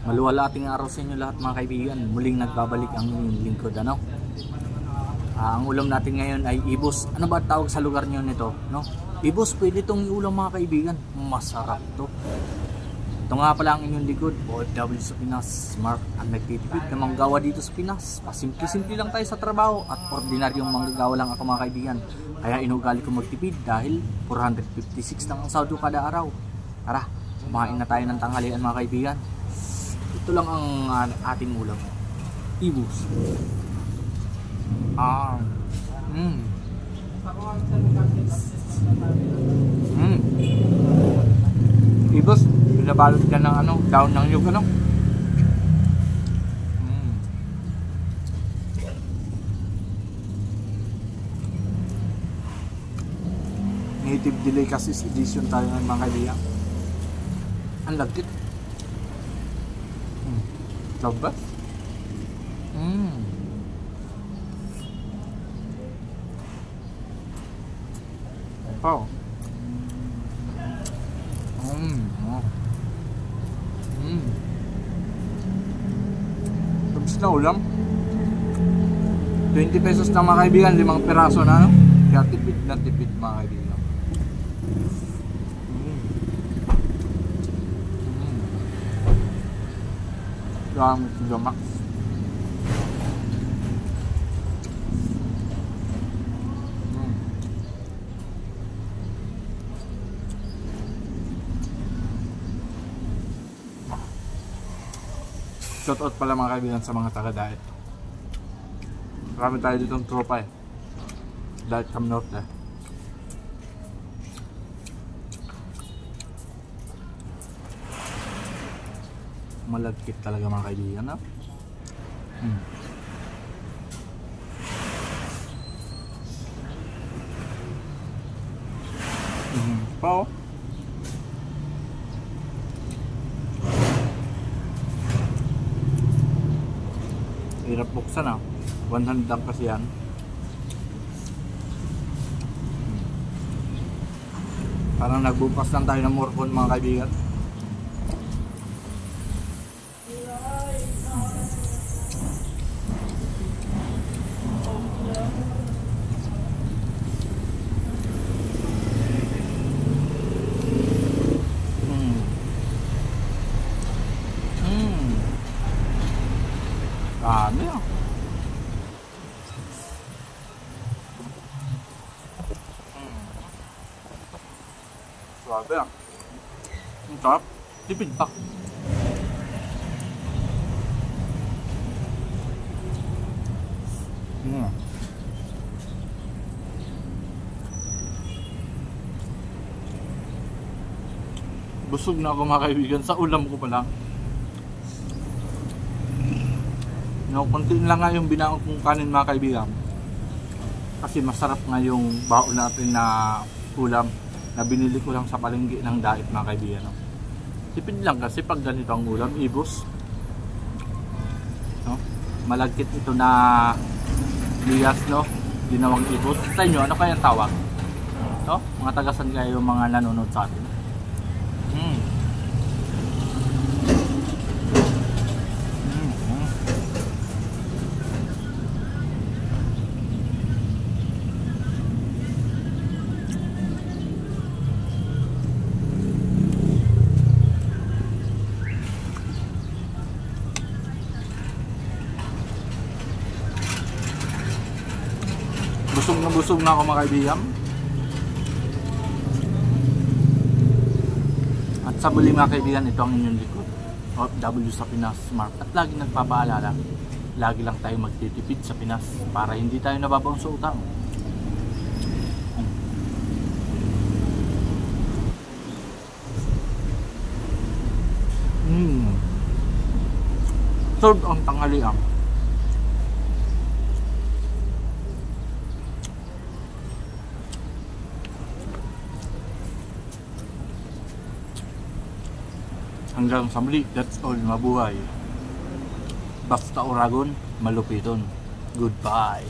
Maluwalating araw sa inyo lahat mga kaibigan. Muling nagbabalik ang inyong lingkod, ano? Ang ulam natin ngayon ay ibos. Ano ba tawag sa lugar niyo nito, no? Ibos, pwede itong iulam mga kaibigan. Masarap to. Ito nga pala ang inyong likod, OFW sa Pinas, Mark ang nagtitipid na manggagawa dito sa Pinas. Pasimple-simple lang tayo sa trabaho at ordinaryong manggagawa lang ako mga kaibigan. Kaya inugali ko magtipid dahil 456 lang ang sahod ko kada araw. Tara, kumain na tayo ng tanghalian mga kaibigan. Ito lang ang ating ulam. Ibos. Ibos, binabalot ka ng ano, daon ng nyug, ano? Native Delicacies Edition tayo ng mga kaibigan. Ang lagkit. Labas. Wow. Tapos na ulam. 20 pesos na mga kaibigan, 5 piraso na, no? Kaya tipid na tipid mga kaibigan. Gamit sa max. Shoutout pala mga kaibigan sa mga taga-diet. Marami tayo ditong tropa eh. Diet from North eh. Malagkit talaga mga kaibigan, no? Pao. Hirap buksan, ah. 100 lang kasi yan. Parang nagbukas lang tayo ng morphone mga kaibigan. Dami ah. Suwabe ah. Ang sarap. Tipid pa. Busog na ako mga kaibigan sa ulam ko pa lang. No, konti lang nga yung binaon kong kanin mga kaibigan. Kasi masarap nga yung baon natin na ulam na binili ko lang sa palengke ng diet mga kaibigan. No? Tipid lang kasi pag ganito ang ulam, ibos. No? Malagkit ito na liyas, no? Ginawang ibos. Sa inyo, ano kayang tawag? No? Mga tagasan kayo mga nanonood sa atin. Busog na ako mga kaibigan. At sa muli mga kaibigan, ito ang inyong likod, OFW sa Pinas, Mark. At lagi nagpapaalala, lagi lang tayo magtitipid sa Pinas para hindi tayo nababaon sa utang. Third ang tanghalian. Hanggang sa muli, that's all, mabuhay. Basta Oragon, malupiton. Goodbye.